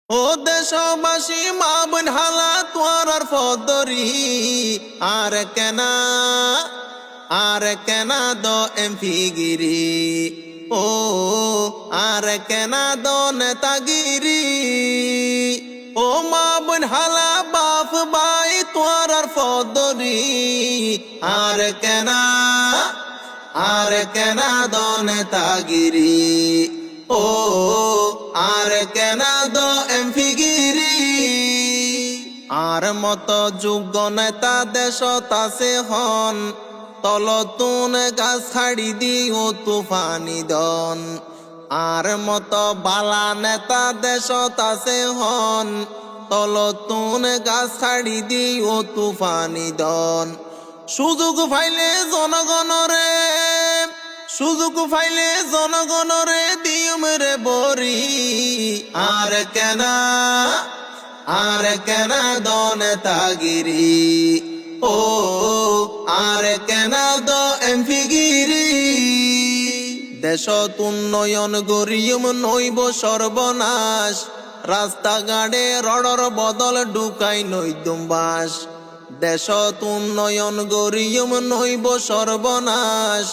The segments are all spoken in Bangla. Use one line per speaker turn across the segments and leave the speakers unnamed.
ও দেশবাসী মা বোন হালা তোয়ার ফদরি আর কেনা দ এমপি গিরি ও আর কেনা দ নেতাগিরি ও মা বোন হালা বাপ ভাই তোয়ার ফদরি আর কেনা দ নেতাগিরি ও আর কেনা দ এমপি গিরি আর মত যোগ্য নেতা দেশত আছে হন তলতুন গাছ ছাড়ি দিও তুফানি দন আর মত বালা নেতা দেশত আছে হন তলতুন গাছ ছাড়ি দিও তুফানি দন সুযোগ পাইলে জনগণরে দিয়ম রে বরি আর কেনা দ নেতাগিরি ও আর কেনা দ এমপি গিরি দেশত উন্নয়ন গরিয়ম নইব সর্বনাশ রাস্তাঘাটে রডর বদল ঢুকাই নইদুম বাস দেশত উন্নয়ন গরিয়ম নইব সর্বনাশ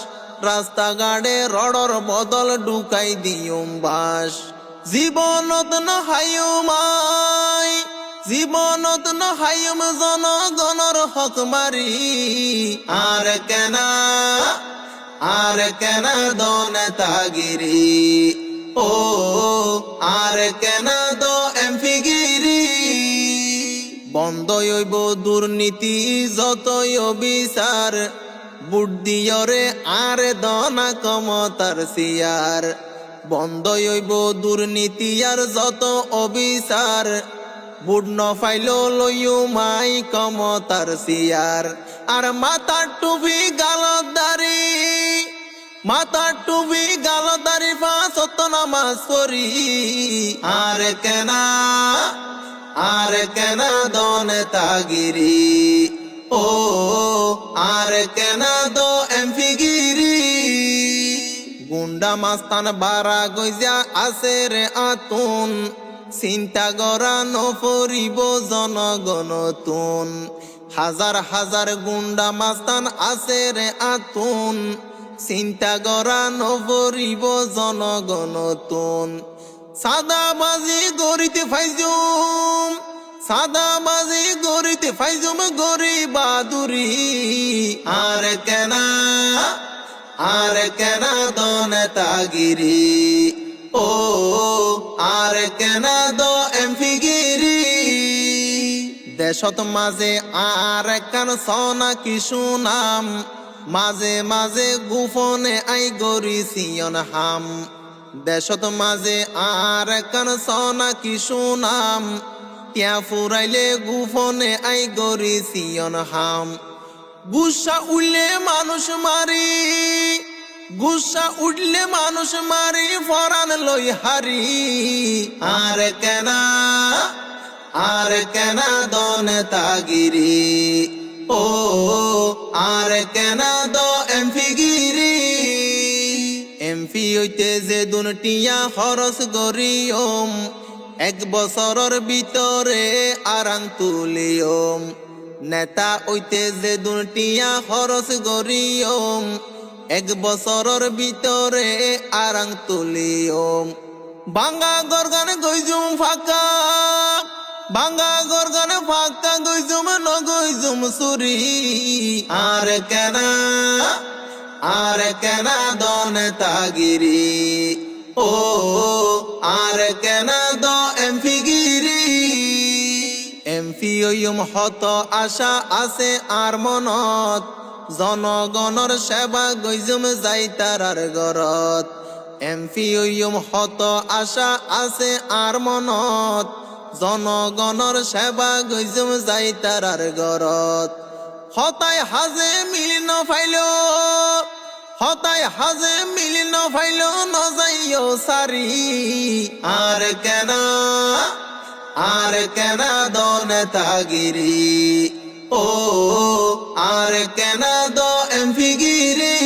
রাস্তাঘাটে রডর বদল ঢুকাই দিয়ম বাস জীবনত নহায়ুম জনগণর হক মারি আর কেনা দ নেতাগিরি ও আর কেনা দ এমপি গিরি বন্ধ হইব দুর্নীতি যতই অবিচার বুট দিয়রে আর দনা কমতার সিয়ার বন্ধ হইব দুর্নীতি আর যত অবিচার বুট ন ফাইল লইও মাই কমতার সিয়ার আর মাথার টুপি গালদারি ফাঁসত নামাজ পড়ি আর কেনা দ নেতাগিরি ও আর কেনা দ এমপি গিরি গুন্ডা মাস্তান বারা গইজা আছে রে আতুন চিন্তা করা নপরিব জনগণ তুন হাজার হাজার গুন্ডা মাস্তান আছে রে আতুন চিন্তা করা নপরিব জনগণ তুন সাদাবাজি গরিতে ফাইজুম গরি বাদুরি আর কেনা দ নেতাগিরি ও আর কেনা দ এমপি গিরি দেশত মাঝে আর কান সনা কিছু নাম মাঝে গুফনে আই গরি সিয়ন হাম দেশত মাঝে আর কান সনা কিছু নাম তিয়া ফুরাইলে গুফনে আই গরি সিয়ন হাম গুসা উঠলে মানুষ মারি ফরান লই হারি আর কেনা দ নেতাগিরি ও আর কেনা দ এমপি গিরি এমপি হইতে যে দুনটিয়া খরচ গরিয়ম এক বছরের ভিতরে আরাং তুলিয়ম নেতা হইতে যে দুনটিয়া খরচ গরিয়ম এক বছরের ভিতরে আরাং তুলিয়ম বাঙ্গা গরগানে গইজুম ফাঁকা গইজুম নগইজুম সুরি আর কেনা দ নেতাগিরি ও আর কেনা দ এমপি গিরি এমপি ওইম হত আশা আছে আর মনত জনগণর সেবা গইজুম যাই তারার গরত এমপি ওইম হত আশা আছে আর মনত জনগণর সেবা গইজুম যাই তারার গরত হতাই হাজে মিলি ন ফাইল ন যাইও সারি আর কেনা দ নেতাগিরি ও আর কেনা দ এমপি গিরি